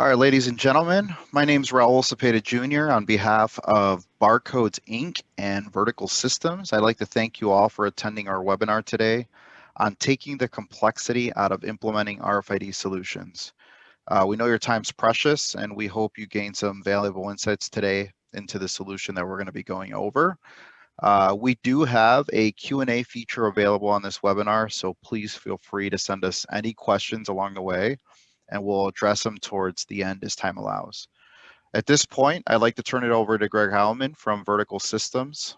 All right, ladies and gentlemen, my name is Raul Cepeda Jr. On behalf of Barcodes Inc. and Vertical Systems, I'd like to thank you all for attending our webinar today on taking the complexity out of implementing RFID solutions. We know your time's precious, and we hope you gain some valuable insights today into the solution that we're going to be going over. We do have a Q&A feature available on this webinar, so please feel free to send us any questions along the way, and we'll address them towards the end as time allows. At this point, I'd like to turn it over to Greg Howman from Vertical Systems.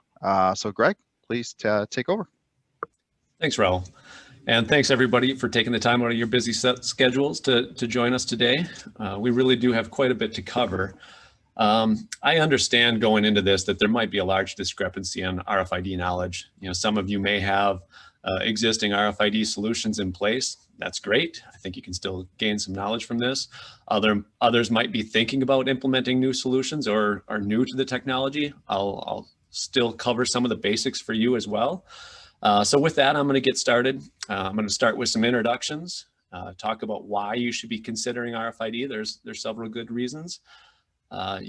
So Greg, please take over. Thanks, Raul. And thanks everybody for taking the time out of your busy schedules to join us today. We really do have quite a bit to cover. I understand going into this that there might be a large discrepancy on RFID knowledge. Some of you may have existing RFID solutions in place. That's great. I think you can still gain some knowledge from this. Others might be thinking about implementing new solutions or are new to the technology. I'll still cover some of the basics for you as well. So with that, I'm going to get started. I'm going to start with some introductions, talk about why you should be considering RFID. There's several good reasons. I'll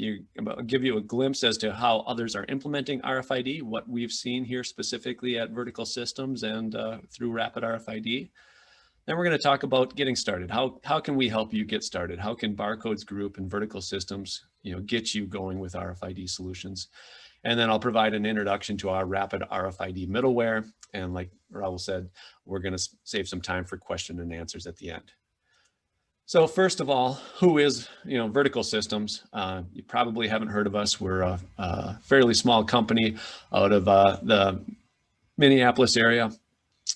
give you a glimpse as to how others are implementing RFID, what we've seen here specifically at Vertical Systems and through Rapid RFID. Then we're going to talk about getting started. How can we help you get started? How can Barcodes Group and Vertical Systems get you going with RFID solutions? And then I'll provide an introduction to our Rapid RFID Middleware. And like Raul said, we're going to save some time for question and answers at the end. So first of all, who is Vertical Systems? You probably haven't heard of us. We're a fairly small company out of the Minneapolis area.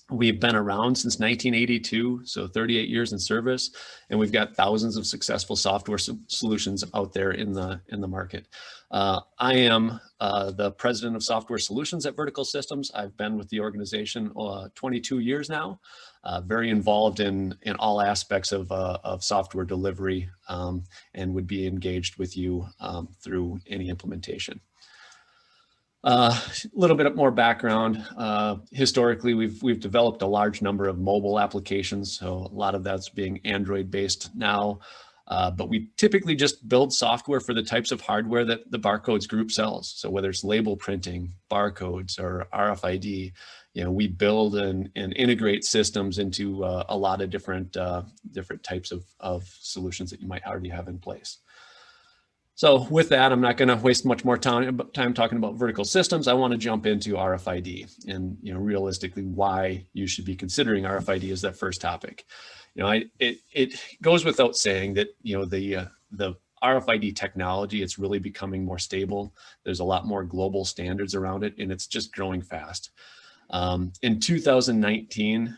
We've been around since 1982, so 38 years in service, and we've got thousands of successful software solutions out there in the market. I am the president of software solutions at Vertical Systems. I've been with the organization 22 years now, very involved in all aspects of software delivery, and would be engaged with you through any implementation. A little bit more background. Historically, we've developed a large number of mobile applications, so a lot of that's being Android based now, but we typically just build software for the types of hardware that the Barcodes Group sells. So whether it's label printing, barcodes, or RFID, we build and integrate systems into a lot of different types of solutions that you might already have in place. So with that, I'm not going to waste much more time talking about Vertical Systems. I want to jump into RFID and realistically why you should be considering RFID as that first topic. It goes without saying that the RFID technology, it's really becoming more stable. There's a lot more global standards around it, and it's just growing fast. In 2019,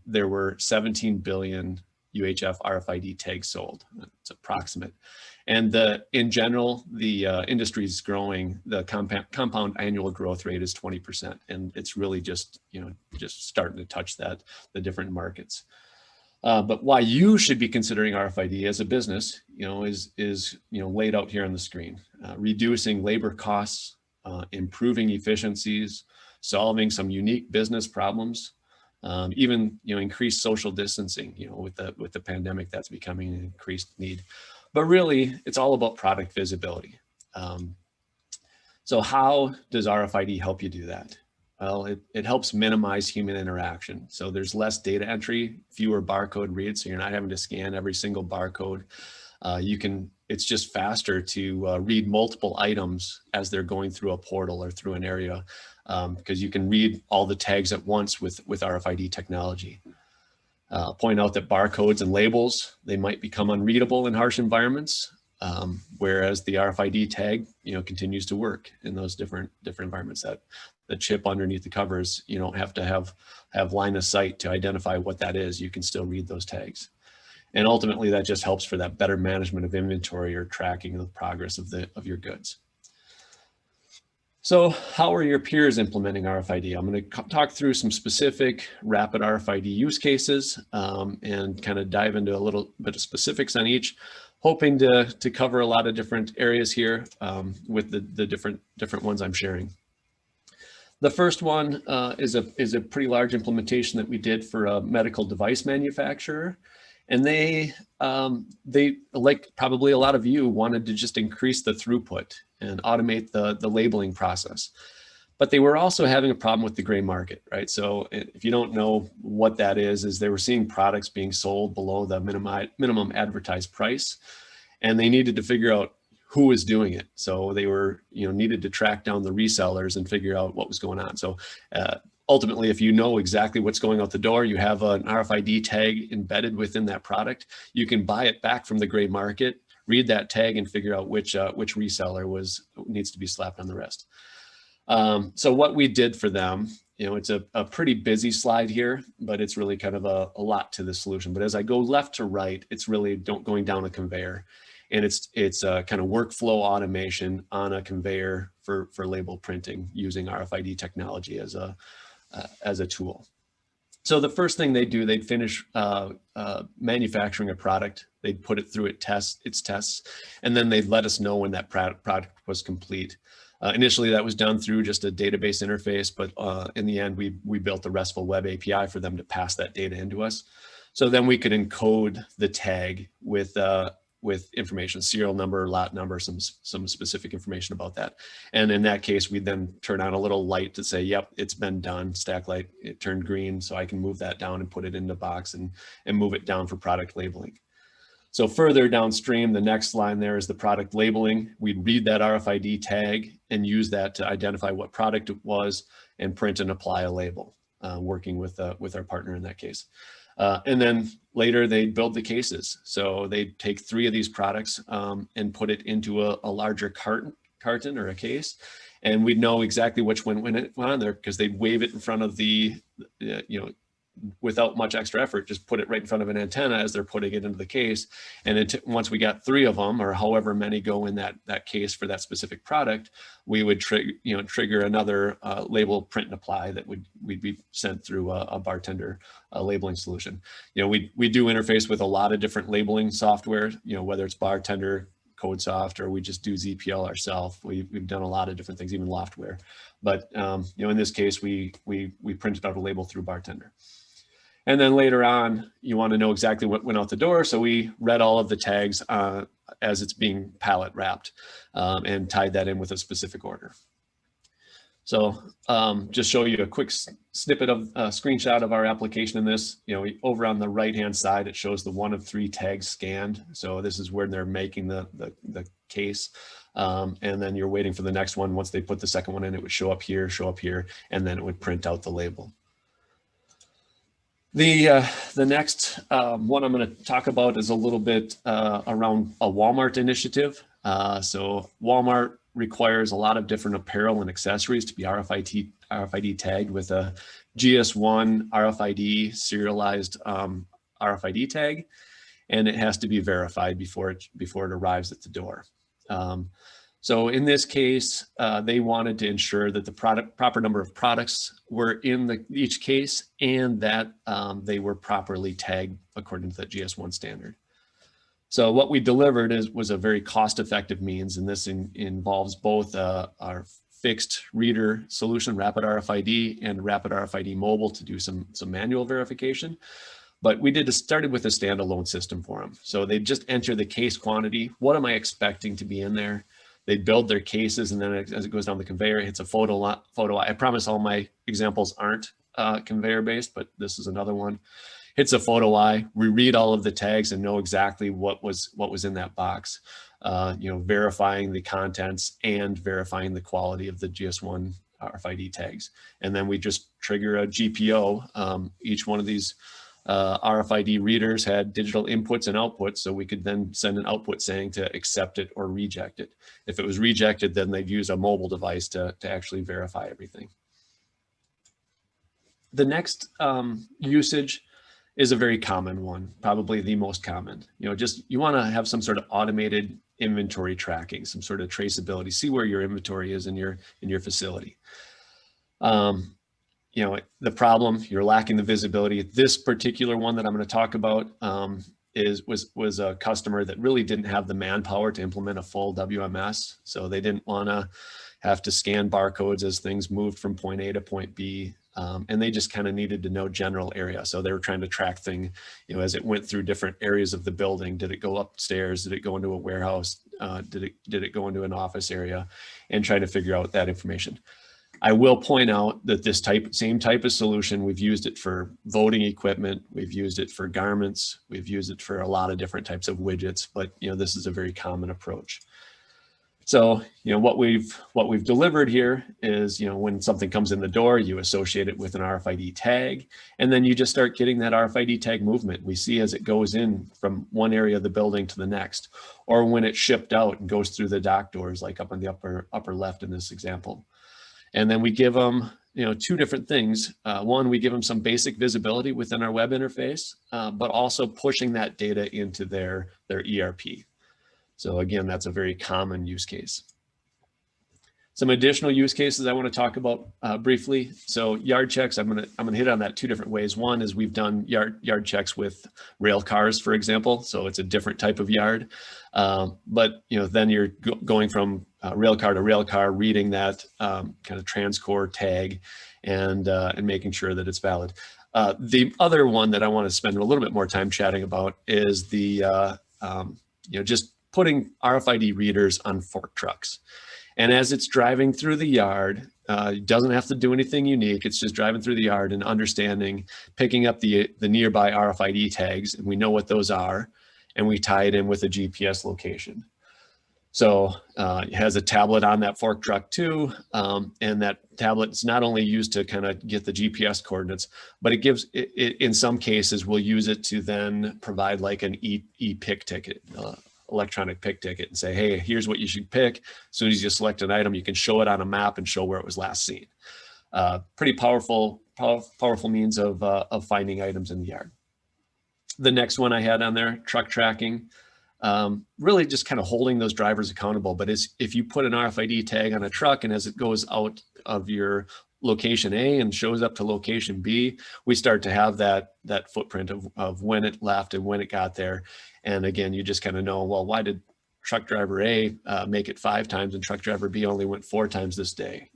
there were 17 billion UHF RFID tags sold. It's approximate. And in general, the industry is growing. The compound annual growth rate is 20%, and it's really just starting to touch the different markets. But why you should be considering RFID as a business, is laid out here on the screen. Reducing labor costs, improving efficiencies, solving some unique business problems, even increased social distancing. With the pandemic, that's becoming an increased need. But really, it's all about product visibility. So how does RFID help you do that? Well, it helps minimize human interaction. So there's less data entry, fewer barcode reads, so you're not having to scan every single barcode. It's just faster to read multiple items as they're going through a portal or through an area, because you can read all the tags at once with RFID technology. Point out that barcodes and labels, they might become unreadable in harsh environments, whereas the RFID tag, continues to work in those different environments. That the chip underneath the covers, you don't have to have line of sight to identify what that is. You can still read those tags, and ultimately that just helps for that better management of inventory or tracking of the progress of your goods. So how are your peers implementing RFID? I'm going to talk through some specific rapid RFID use cases and kind of dive into a little bit of specifics on each, hoping to cover a lot of different areas here with the different ones I'm sharing. The first one is a pretty large implementation that we did for a medical device manufacturer. And they like probably a lot of you, wanted to just increase the throughput and automate the labeling process. But they were also having a problem with the gray market, right? So if you don't know what that is they were seeing products being sold below the minimum advertised price, and they needed to figure out who was doing it. So they were, needed to track down the resellers and figure out what was going on. So ultimately, if you know exactly what's going out the door, you have an RFID tag embedded within that product, you can buy it back from the gray market, read that tag, and figure out which reseller needs to be slapped on the rest. So what we did for them, it's a pretty busy slide here, but it's really kind of a lot to the solution. But as I go left to right, it's really going down a conveyor, and it's a kind of workflow automation on a conveyor for label printing using RFID technology as a tool. So the first thing they do, they'd finish manufacturing a product, they'd put it through its tests, and then they'd let us know when that product was complete. Initially, that was done through just a database interface, but in the end, we built a RESTful web API for them to pass that data into us. So then we could encode the tag with information, serial number, lot number, some specific information about that. And in that case, we then turn on a little light to say, yep, it's been done. Stack light, it turned green, so I can move that down and put it in the box and move it down for product labeling. So further downstream, the next line there is the product labeling. We'd read that RFID tag and use that to identify what product it was and print and apply a label, working with our partner in that case. And then later they'd build the cases. So they'd take 3 of these products and put it into a larger carton or a case. And we'd know exactly which one went on there because they'd wave it in front of the, without much extra effort, just put it right in front of an antenna as they're putting it into the case. And once we got 3 of them, or however many go in that case for that specific product, we would trigger another label print and apply that we'd be sent through a bartender labeling solution. We do interface with a lot of different labeling software, whether it's Bartender, CodeSoft, or we just do ZPL ourselves. We've done a lot of different things, even Loftware. But in this case, we printed out a label through Bartender. And then later on, you want to know exactly what went out the door. So we read all of the tags as it's being pallet wrapped and tied that in with a specific order. So just show you a quick snippet of a screenshot of our application in this. Over on the right-hand side, it shows the 1 of 3 tags scanned. So this is where they're making the case. And then you're waiting for the next one. Once they put the second one in, it would show up here, and then it would print out the label. The next one I'm going to talk about is a little bit around a Walmart initiative. So Walmart requires a lot of different apparel and accessories to be RFID tagged with a GS1 RFID serialized RFID tag, and it has to be verified before it arrives at the door. So in this case, they wanted to ensure that the proper number of products were in each case and that they were properly tagged according to the GS1 standard. So what we delivered was a very cost-effective means, and this involves both our fixed reader solution, Rapid RFID, and Rapid RFID Mobile to do some manual verification. But we started with a standalone system for them. So they just enter the case quantity. What am I expecting to be in there? They build their cases, and then as it goes down the conveyor, it hits a photo. I promise all my examples aren't conveyor based, but this is another one. Hits a photo eye. We read all of the tags and know exactly what was in that box. Verifying the contents and verifying the quality of the GS1 RFID tags. And then we just trigger a GPO. Each one of these RFID readers had digital inputs and outputs, so we could then send an output saying to accept it or reject it. If it was rejected, then they'd use a mobile device to actually verify everything. The next usage is a very common one, probably the most common. You want to have some sort of automated inventory tracking, some sort of traceability, see where your inventory is in your facility. The problem, you're lacking the visibility. This particular one that I'm going to talk about was a customer that really didn't have the manpower to implement a full WMS. So they didn't want to have to scan barcodes as things moved from point A to point B. and they just kind of needed to know general area. So they were trying to track things, as it went through different areas of the building. Did it go upstairs? Did it go into a warehouse? Did it go into an office area? And trying to figure out that information. I will point out that this same type of solution, we've used it for voting equipment, we've used it for garments, we've used it for a lot of different types of widgets, but this is a very common approach. So, what we've delivered here is, when something comes in the door, you associate it with an RFID tag, and then you just start getting that RFID tag movement. We see as it goes in from one area of the building to the next, or when it's shipped out and goes through the dock doors, like up on the upper left in this example. And then we give them, two different things. One, we give them some basic visibility within our web interface, but also pushing that data into their ERP. So again, that's a very common use case. Some additional use cases I want to talk about briefly. So yard checks, I'm gonna hit on that two different ways. One is we've done yard checks with rail cars, for example. So it's a different type of yard, but then you're going from rail car to rail car, reading that kind of transcore tag and making sure that it's valid. The other one that I want to spend a little bit more time chatting about is the just putting RFID readers on fork trucks. And as it's driving through the yard, it doesn't have to do anything unique. It's just driving through the yard and understanding, picking up the nearby RFID tags, and we know what those are, and we tie it in with a GPS location. So it has a tablet on that fork truck too, and that tablet is not only used to kind of get the GPS coordinates, but it gives, in some cases, we'll use it to then provide like an e-pick ticket, electronic pick ticket, and say, hey, here's what you should pick. As soon as you select an item, you can show it on a map and show where it was last seen. Pretty powerful means of finding items in the yard. The next one I had on there, truck tracking, really just kind of holding those drivers accountable. But if you put an RFID tag on a truck, and as it goes out of your location A and shows up to location B, we start to have that footprint of when it left and when it got there. And again, you just kind of know, well, why did truck driver A make it 5 times and truck driver B only went 4 times this day?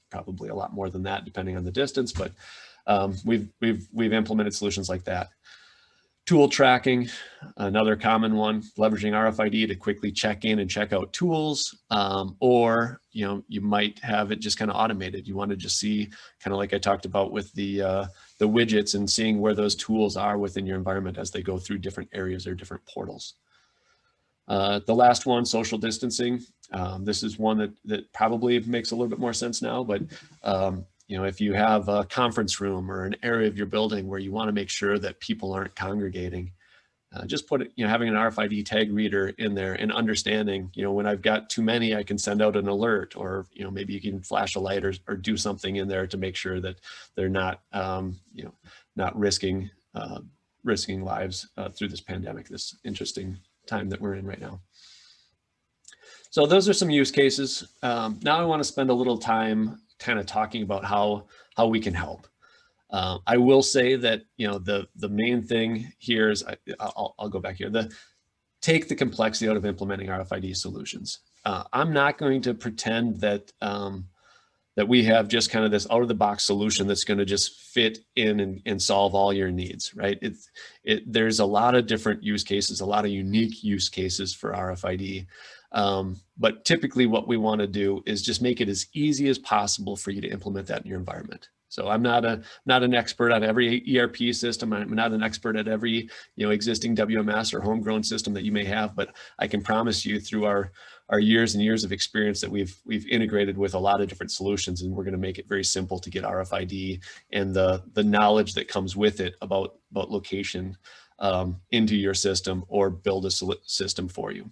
Probably a lot more than that depending on the distance, but we've implemented solutions like that. Tool tracking, another common one, leveraging RFID to quickly check in and check out tools, or you might have it just kind of automated. You want to just see, kind of like I talked about with the widgets, and seeing where those tools are within your environment as they go through different areas or different portals. The last one, social distancing. This is one that probably makes a little bit more sense now, but if you have a conference room or an area of your building where you want to make sure that people aren't congregating, just put it, having an RFID tag reader in there and understanding, when I've got too many, I can send out an alert, or, maybe you can flash a light or do something in there to make sure that they're not, not risking lives through this pandemic, this interesting time that we're in right now. So those are some use cases. Now I want to spend a little time kind of talking about how we can help. I will say that the main thing here is I'll go back here. Take the complexity out of implementing RFID solutions. I'm not going to pretend that that we have just kind of this out of the box solution that's going to just fit in and solve all your needs, right? There's a lot of different use cases, a lot of unique use cases for RFID. But typically what we want to do is just make it as easy as possible for you to implement that in your environment. So I'm not an expert on every ERP system. I'm not an expert at every existing WMS or homegrown system that you may have, but I can promise you through our years and years of experience that we've integrated with a lot of different solutions, and we're going to make it very simple to get RFID and the knowledge that comes with it about location into your system, or build a system for you.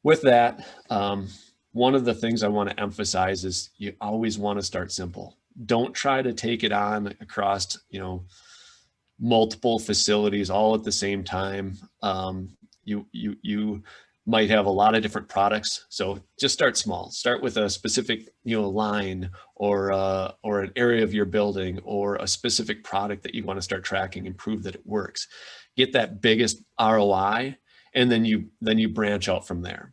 With that, one of the things I want to emphasize is you always want to start simple. Don't try to take it on across, multiple facilities all at the same time. You might have a lot of different products, so just start small. Start with a specific, line or an area of your building, or a specific product that you want to start tracking and prove that it works. Get that biggest ROI, and then you branch out from there.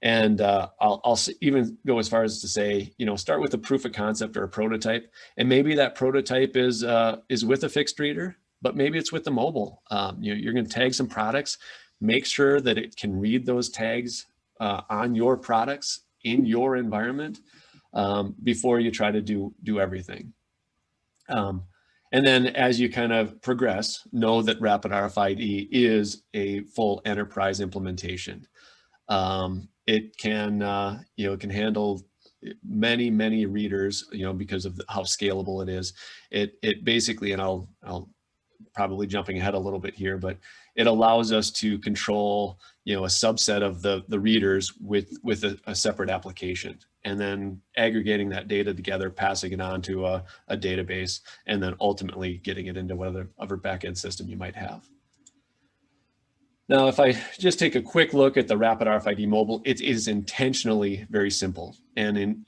And I'll even go as far as to say, start with a proof of concept or a prototype. And maybe that prototype is with a fixed reader, but maybe it's with the mobile. You're going to tag some products, make sure that it can read those tags on your products in your environment before you try to do everything. And then as you kind of progress, know that Rapid RFID is a full enterprise implementation. It can, it can handle many readers, because of how scalable it is. It basically, and I'll probably jumping ahead a little bit here, but it allows us to control, a subset of the readers with a separate application, and then aggregating that data together, passing it on to a database, and then ultimately getting it into whatever backend system you might have. Now, if I just take a quick look at the Rapid RFID Mobile, it is intentionally very simple. And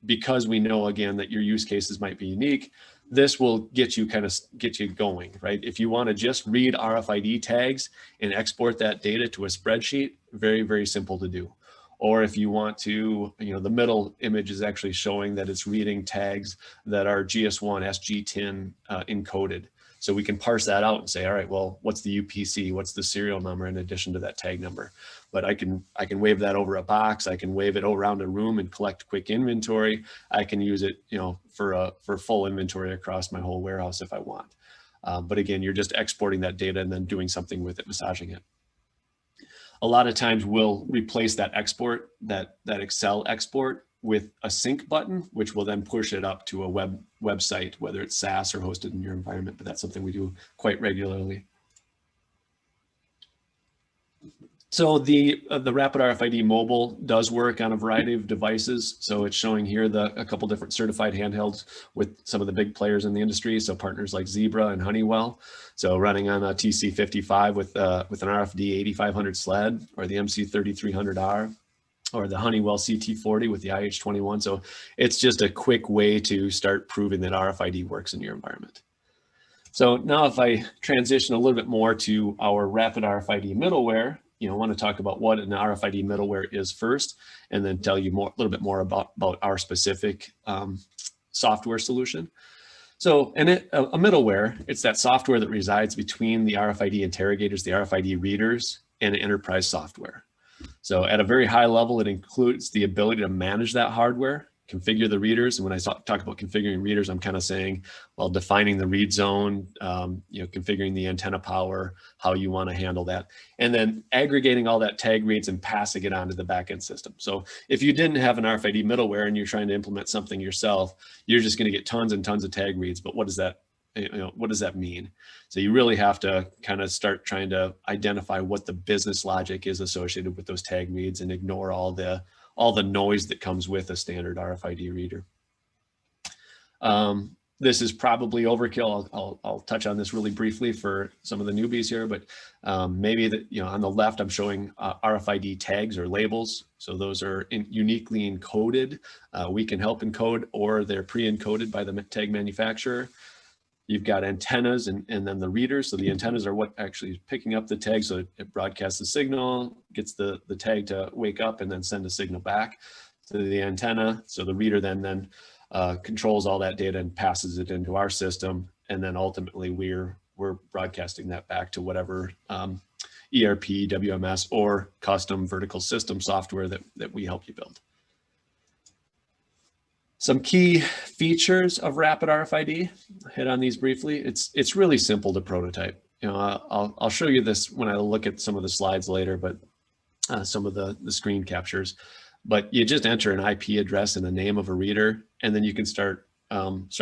because we know, again, that your use cases might be unique, this will get you going, right? If you want to just read RFID tags and export that data to a spreadsheet, very simple to do. Or if you want to, the middle image is actually showing that it's reading tags that are GS1, SG10 encoded. So we can parse that out and say, all right, well, what's the UPC? What's the serial number in addition to that tag number? But I can wave that over a box. I can wave it around a room and collect quick inventory. I can use it, for full inventory across my whole warehouse if I want. But again, you're just exporting that data and then doing something with it, massaging it. A lot of times we'll replace that export, that Excel export, with a sync button, which will then push it up to a website, whether it's SaaS or hosted in your environment, but that's something we do quite regularly. So the Rapid RFID Mobile does work on a variety of devices. So it's showing here a couple different certified handhelds with some of the big players in the industry. So partners like Zebra and Honeywell. So running on a TC55 with an RFID 8500 sled, or the MC3300R, or the Honeywell CT40 with the IH21. So it's just a quick way to start proving that RFID works in your environment. So now if I transition a little bit more to our Rapid RFID middleware, I want to talk about what an RFID middleware is first, and then tell you a little bit more about our specific software solution. So a middleware, it's that software that resides between the RFID interrogators, the RFID readers, and enterprise software. So at a very high level, it includes the ability to manage that hardware, configure the readers. And when I talk about configuring readers, I'm kind of saying, well, defining the read zone, configuring the antenna power, how you want to handle that, and then aggregating all that tag reads and passing it onto the backend system. So if you didn't have an RFID middleware and you're trying to implement something yourself, you're just going to get tons and tons of tag reads. But what does that what does that mean? So you really have to kind of start trying to identify what the business logic is associated with those tag reads and ignore all the noise that comes with a standard RFID reader. This is probably overkill. I'll touch on this really briefly for some of the newbies here, but maybe that, on the left, I'm showing RFID tags or labels. So those are uniquely encoded. We can help encode, or they're pre-encoded by the tag manufacturer. You've got antennas and then the readers. So the antennas are what actually is picking up the tag. So it broadcasts the signal, gets the tag to wake up and then send a signal back to the antenna. So the reader then controls all that data and passes it into our system. And then ultimately we're broadcasting that back to whatever ERP, WMS, or custom vertical system software that we help you build. Some key features of Rapid RFID, I'll hit on these briefly. It's really simple to prototype. I'll show you this when I look at some of the slides later, but some of the screen captures. But you just enter an IP address and the name of a reader, and then you can start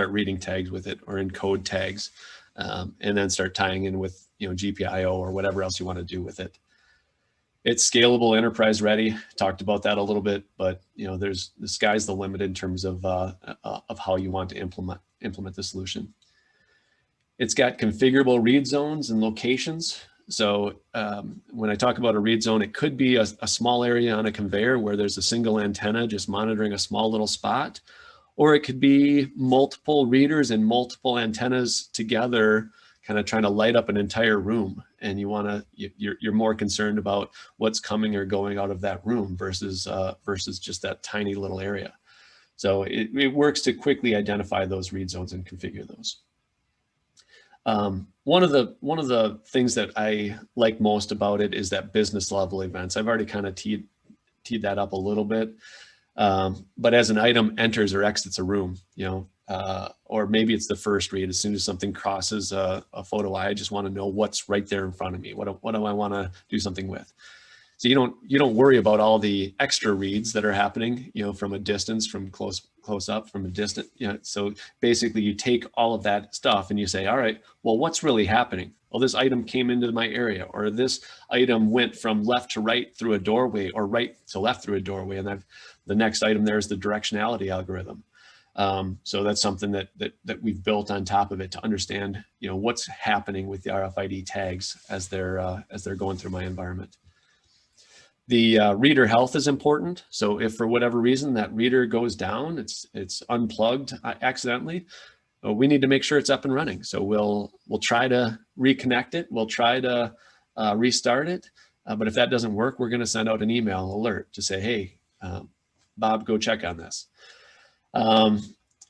reading tags with it, or encode tags, and then start tying in with GPIO or whatever else you want to do with it. It's scalable, enterprise ready. Talked about that a little bit, but the sky's the limit in terms of how you want to implement the solution. It's got configurable read zones and locations. So when I talk about a read zone, it could be a small area on a conveyor where there's a single antenna just monitoring a small little spot, or it could be multiple readers and multiple antennas together kind of trying to light up an entire room, and you're more concerned about what's coming or going out of that room versus just that tiny little area. So it works to quickly identify those read zones and configure those. One of the things that I like most about it is that business level events. I've already kind of teed that up a little bit, but as an item enters or exits a room, or maybe it's the first read. As soon as something crosses a photo eye, I just want to know what's right there in front of me. What do I want to do something with? So you don't worry about all the extra reads that are happening, from a distance, from close up, from a distant. So basically, you take all of that stuff and you say, all right, well, what's really happening? Well, this item came into my area, or this item went from left to right through a doorway, or right to left through a doorway, and the next item there is the directionality algorithm. So that's something that we've built on top of it to understand, what's happening with the RFID tags as they're going through my environment. The reader health is important. So if for whatever reason that reader goes down, it's unplugged accidentally, we need to make sure it's up and running. So we'll try to reconnect it. We'll try to restart it. But if that doesn't work, we're going to send out an email alert to say, hey, Bob, go check on this.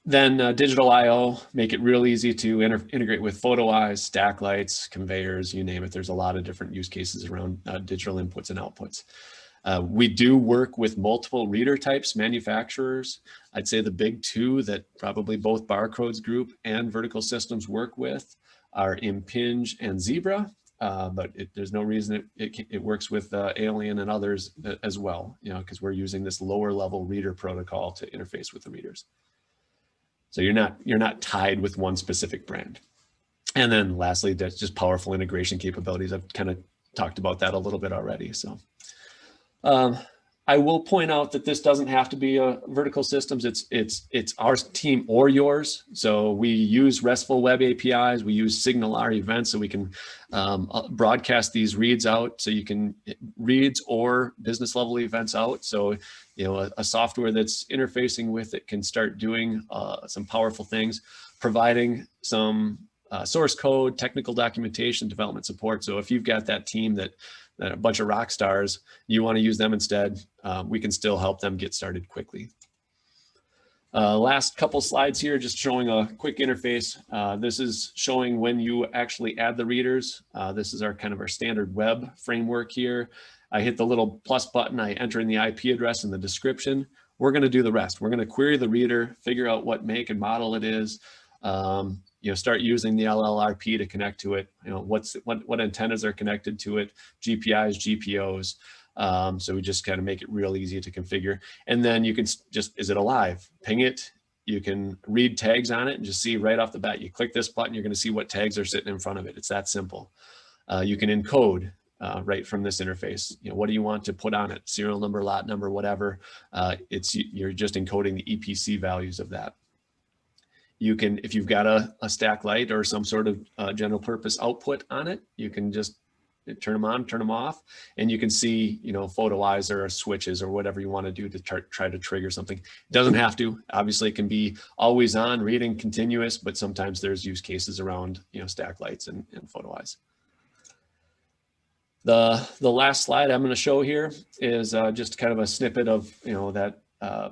Then digital I/O, make it real easy to integrate with photo eyes, stack lights, conveyors, you name it. There's a lot of different use cases around digital inputs and outputs. We do work with multiple reader types, manufacturers. I'd say the big two that probably both Barcodes Group and Vertical Systems work with are Impinj and Zebra, but there's no reason it works with Alien and others as well, because we're using this lower level reader protocol to interface with the readers. So you're not tied with one specific brand. And then lastly, that's just powerful integration capabilities. I've kind of talked about that a little bit already. So I will point out that this doesn't have to be a Vertical Systems. It's our team or yours. So we use RESTful web APIs. We use SignalR events so we can broadcast these reads out. So you can reads or business level events out. So a software that's interfacing with it can start doing some powerful things, providing some source code, technical documentation, development support. So if you've got that team that a bunch of rock stars, you want to use them instead, we can still help them get started quickly. Last couple slides here, just showing a quick interface. This is showing when you actually add the readers. This is our standard web framework here. I hit the little plus button, I enter in the IP address and the description. We're going to do the rest. We're going to query the reader, figure out what make and model it is, start using the LLRP to connect to it. What antennas are connected to it, GPIs, GPOs. So we just kind of make it real easy to configure. And then you can just, is it alive? Ping it. You can read tags on it and just see right off the bat. You click this button, you're going to see what tags are sitting in front of it. It's that simple. You can encode right from this interface. What do you want to put on it? Serial number, lot number, whatever. You're just encoding the EPC values of that. You can, if you've got a stack light or some sort of general purpose output on it, you can just turn them on, turn them off, and you can see, photo eyes or switches or whatever you want to do to try to trigger something. It doesn't have to. Obviously, it can be always on, reading continuous, but sometimes there's use cases around, stack lights and photo eyes. The last slide I'm going to show here is just kind of a snippet of, that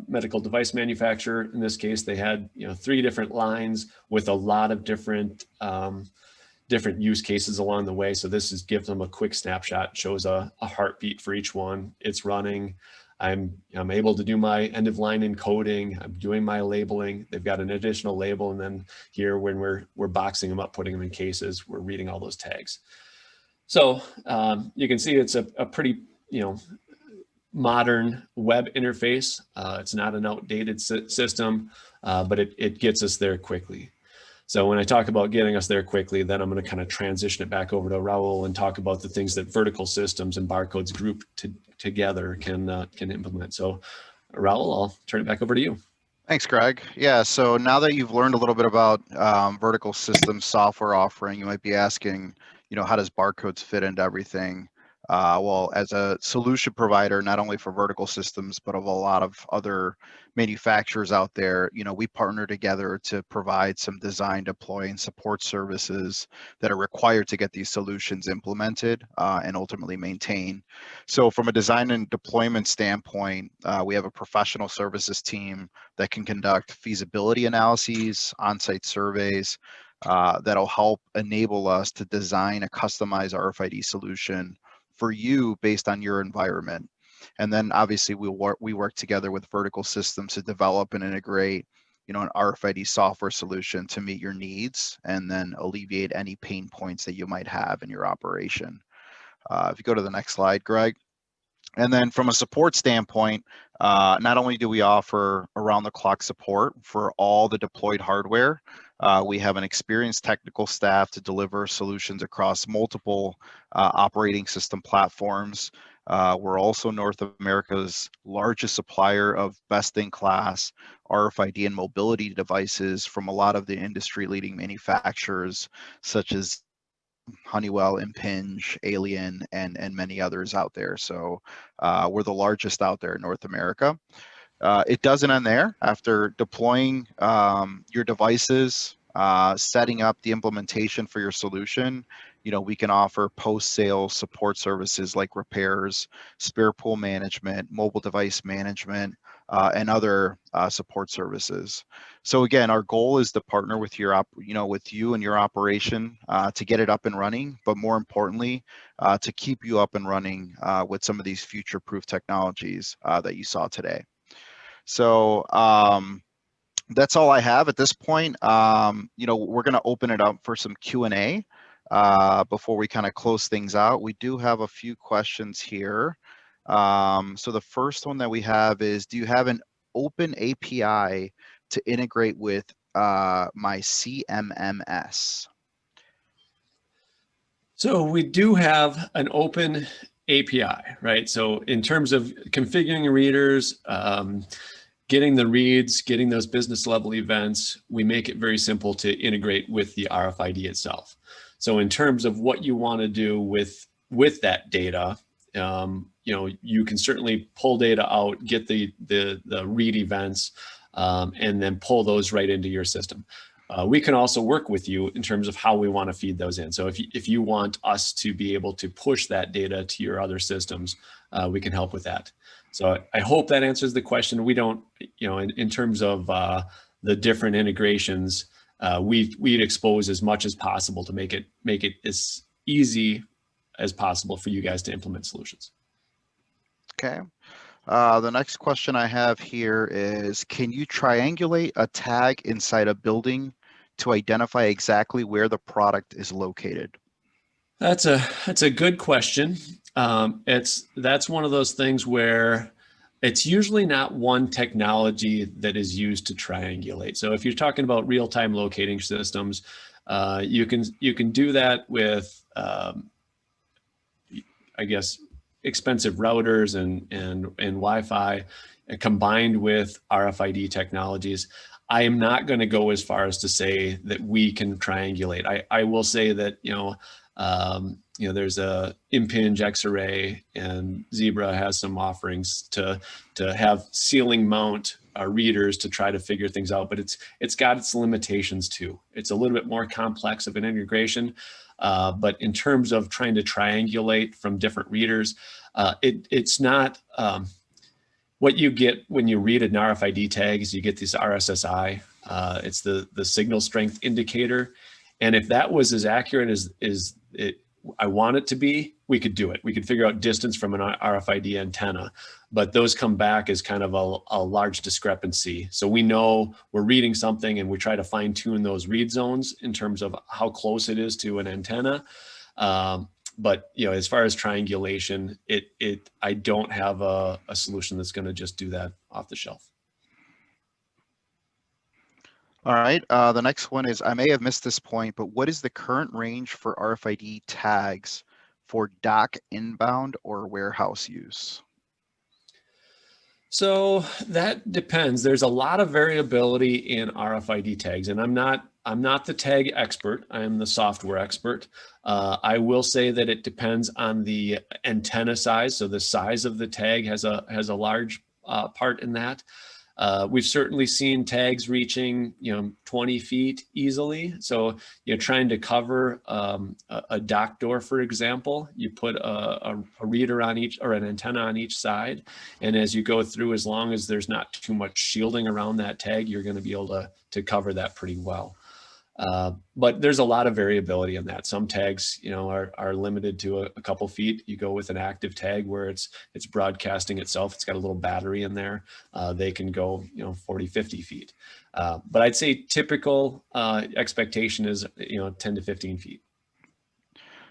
medical device manufacturer. In this case, they had 3 different lines with a lot of different use cases along the way. So this gives them a quick snapshot, shows a heartbeat for each one. It's running. I'm able to do my end of line encoding. I'm doing my labeling. They've got an additional label, and then here when we're boxing them up, putting them in cases, we're reading all those tags. So you can see it's a pretty modern web interface. It's not an outdated system, but it gets us there quickly. So when I talk about getting us there quickly, then I'm going to kind of transition it back over to Raul and talk about the things that Vertical Systems and Barcodes Group together can implement. So Raul, I'll turn it back over to you. Thanks, Greg. Yeah, so now that you've learned a little bit about Vertical Systems software offering, you might be asking, how does Barcodes fit into everything? Well, as a solution provider, not only for vertical systems, but of a lot of other manufacturers out there, we partner together to provide some design, deploy, and support services that are required to get these solutions implemented and ultimately maintained. So from a design and deployment standpoint, we have a professional services team that can conduct feasibility analyses, on-site surveys, that'll help enable us to design a customized RFID solution for you based on your environment. And then obviously we work together with vertical systems to develop and integrate, an RFID software solution to meet your needs and then alleviate any pain points that you might have in your operation. If you go to the next slide, Greg. And then from a support standpoint, not only do we offer around-the-clock support for all the deployed hardware, we have an experienced technical staff to deliver solutions across multiple operating system platforms. We're also North America's largest supplier of best-in-class RFID and mobility devices from a lot of the industry-leading manufacturers, such as Honeywell, Impinj, Alien, and many others out there. So we're the largest out there in North America. It doesn't end there. After deploying your devices, setting up the implementation for your solution, we can offer post-sale support services like repairs, spare pool management, mobile device management, and other support services. So again, our goal is to partner with with you and your operation to get it up and running, but more importantly, to keep you up and running with some of these future-proof technologies that you saw today. So that's all I have at this point. We're going to open it up for some Q&A before we kind of close things out. We do have a few questions here. So the first one that we have is, do you have an open API to integrate with my CMMS? So we do have an open API, right? So in terms of configuring readers, getting the reads, getting those business level events, we make it very simple to integrate with the RFID itself. So in terms of what you want to do with that data, you can certainly pull data out, get the read events, and then pull those right into your system. We can also work with you in terms of how we want to feed those in. So if you want us to be able to push that data to your other systems, we can help with that. So I hope that answers the question. We don't, in terms of the different integrations, we'd expose as much as possible to make it as easy as possible for you guys to implement solutions. Okay. The next question I have here is, can you triangulate a tag inside a building to identify exactly where the product is located? That's a good question. That's one of those things where it's usually not one technology that is used to triangulate. So if you're talking about real-time locating systems, you can do that with, I guess, expensive routers and Wi-Fi combined with RFID technologies. I am not going to go as far as to say that we can triangulate. I will say that, there's a Impinj X-Array, and Zebra has some offerings to have ceiling mount readers to try to figure things out, but it's got its limitations too. It's a little bit more complex of an integration, but in terms of trying to triangulate from different readers, it's not what you get when you read an RFID tag is you get this RSSI. It's the signal strength indicator. And if that was as accurate as I want it to be, we could do it. We could figure out distance from an RFID antenna, but those come back as kind of a large discrepancy. So we know we're reading something and we try to fine tune those read zones in terms of how close it is to an antenna. But as far as triangulation, I don't have a solution that's going to just do that off the shelf. All right, the next one is, I may have missed this point, but what is the current range for RFID tags for dock inbound or warehouse use? So that depends. There's a lot of variability in RFID tags, and I'm not I'm not the tag expert. I am the software expert. I will say that it depends on the antenna size. So the size of the tag has a large part in that. We've certainly seen tags reaching, 20 feet easily. So you're trying to cover a dock door, for example. You put a reader on each, or an antenna on each side. And as you go through, as long as there's not too much shielding around that tag, you're going to be able to cover that pretty well. But there's a lot of variability in that. Some tags, are limited to a couple feet. You go with an active tag where it's broadcasting itself. It's got a little battery in there. They can go, 40, 50 feet. But I'd say typical expectation is, 10 to 15 feet.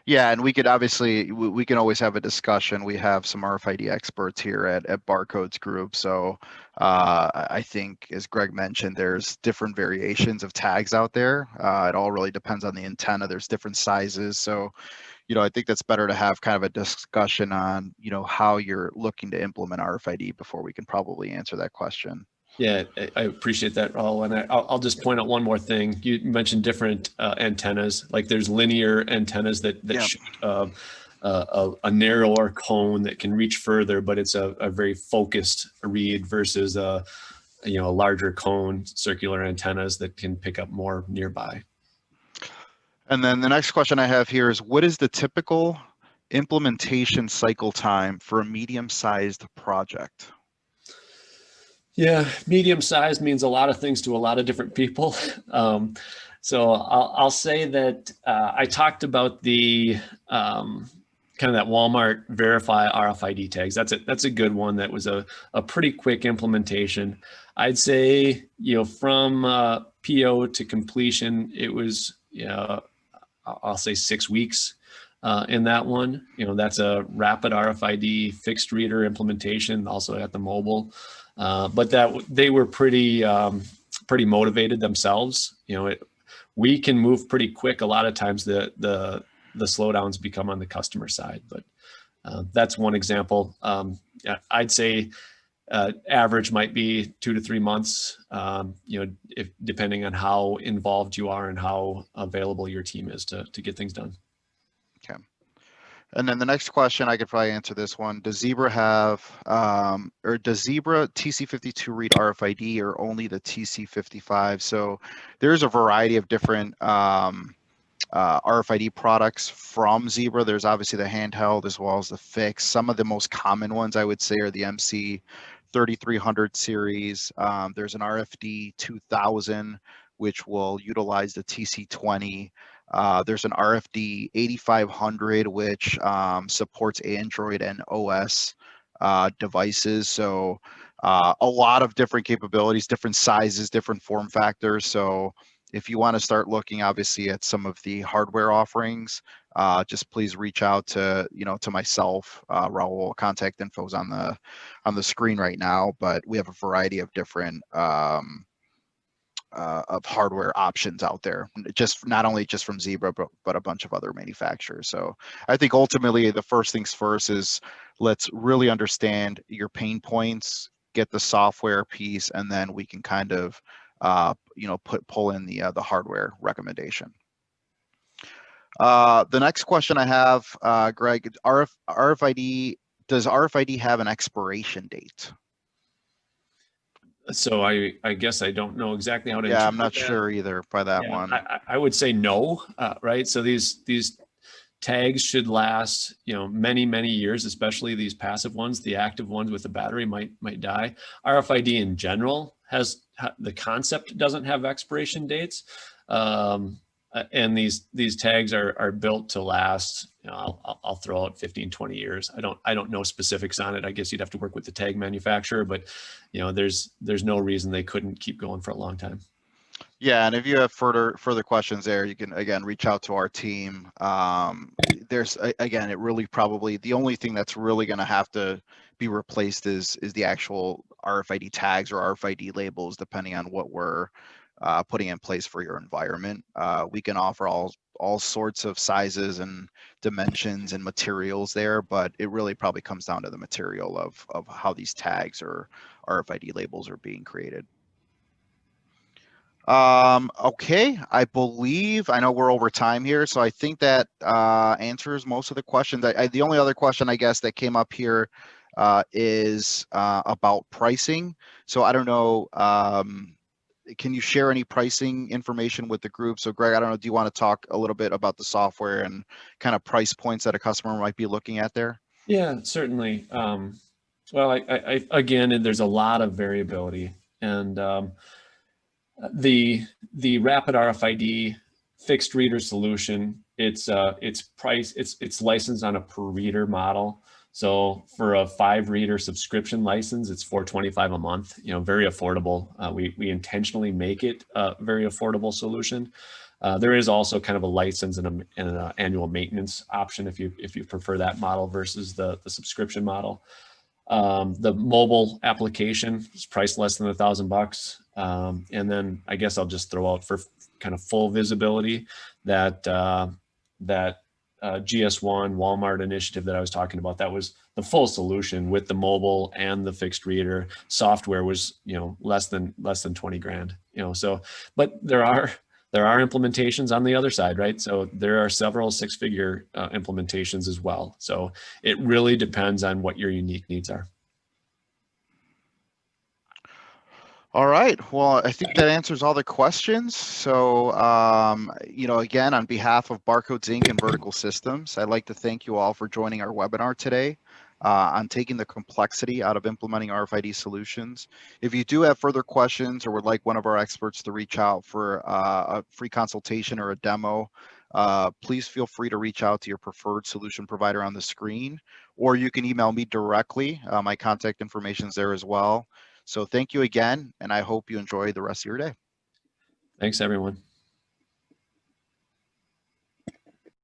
Yeah, and we could obviously, we can always have a discussion. We have some RFID experts here at Barcodes Group. So I think, as Greg mentioned, there's different variations of tags out there. It all really depends on the antenna. There's different sizes. So, I think that's better to have kind of a discussion on, how you're looking to implement RFID before we can probably answer that question. Yeah, I appreciate that, Raul. And I'll just point out one more thing. You mentioned different antennas, like there's linear antennas that shoot a narrower cone that can reach further, but it's a very focused read versus a larger cone, circular antennas that can pick up more nearby. And then the next question I have here is, what is the typical implementation cycle time for a medium-sized project? Yeah, medium size means a lot of things to a lot of different people. So I'll say that I talked about the kind of that Walmart Verify RFID tags. That's a good one. That was a pretty quick implementation. I'd say, from PO to completion, it was, I'll say 6 weeks in that one. That's a rapid RFID fixed reader implementation, also at the mobile. But they were pretty motivated themselves. We can move pretty quick. A lot of times the slowdowns become on the customer side, but that's one example. I'd say average might be 2 to 3 months. If depending on how involved you are and how available your team is to get things done. Okay. And then the next question, I could probably answer this one. Does Zebra have, or does Zebra TC52 read RFID or only the TC55? So there's a variety of different RFID products from Zebra. There's obviously the handheld as well as the fixed. Some of the most common ones I would say are the MC 3300 series. There's an RFID 2000, which will utilize the TC20. There's an RFID 8500, which supports Android and OS devices. So a lot of different capabilities, different sizes, different form factors. So if you want to start looking, obviously, at some of the hardware offerings, just please reach out to to myself. Raul, contact info is on the screen right now. But we have a variety of different of hardware options out there, just not only just from Zebra, but a bunch of other manufacturers. So I think ultimately the first things first is let's really understand your pain points, get the software piece, and then we can kind of pull in the hardware recommendation. The next question I have, Greg, RFID, does RFID have an expiration date? So I guess I don't know exactly how to. Yeah, I'm not sure either by that one. I would say no, right? So these tags should last, many, many years, especially these passive ones. The active ones with the battery might die. RFID in general the concept doesn't have expiration dates. And these tags are built to last, I'll throw out 15, 20 years. I don't know specifics on it. I guess you'd have to work with the tag manufacturer, but there's no reason they couldn't keep going for a long time. Yeah, and if you have further questions there, you can again reach out to our team. There's again, it really probably the only thing that's really going to have to be replaced is the actual RFID tags or RFID labels, depending on what we're putting in place for your environment. We can offer all sorts of sizes and dimensions and materials there, but it really probably comes down to the material of how these tags or RFID labels are being created. Okay, I know we're over time here, so I think that answers most of the questions. The only other question I guess that came up here is about pricing. So I don't know, can you share any pricing information with the group? So Greg, I don't know, do you want to talk a little bit about the software and kind of price points that a customer might be looking at there? Yeah, certainly. Well, again, there's a lot of variability, and the rapid RFID fixed reader solution, it's licensed on a per reader model. So for a 5 reader subscription license, it's $425 a month. Very affordable. We intentionally make it a very affordable solution. There is also kind of a license and an annual maintenance option if you prefer that model versus the subscription model. The mobile application is priced less than $1,000. And then I guess I'll just throw out for kind of full visibility that GS1 Walmart initiative that I was talking about. That was the full solution with the mobile and the fixed reader software was, less than 20 grand, so, but there are implementations on the other side, right? So there are several 6-figure implementations as well. So it really depends on what your unique needs are. All right. Well, I think that answers all the questions. So, again, on behalf of Barcodes Inc. and Vertical Systems, I'd like to thank you all for joining our webinar today on taking the complexity out of implementing RFID solutions. If you do have further questions or would like one of our experts to reach out for a free consultation or a demo, please feel free to reach out to your preferred solution provider on the screen, or you can email me directly. My contact information is there as well. So thank you again, and I hope you enjoy the rest of your day. Thanks, everyone.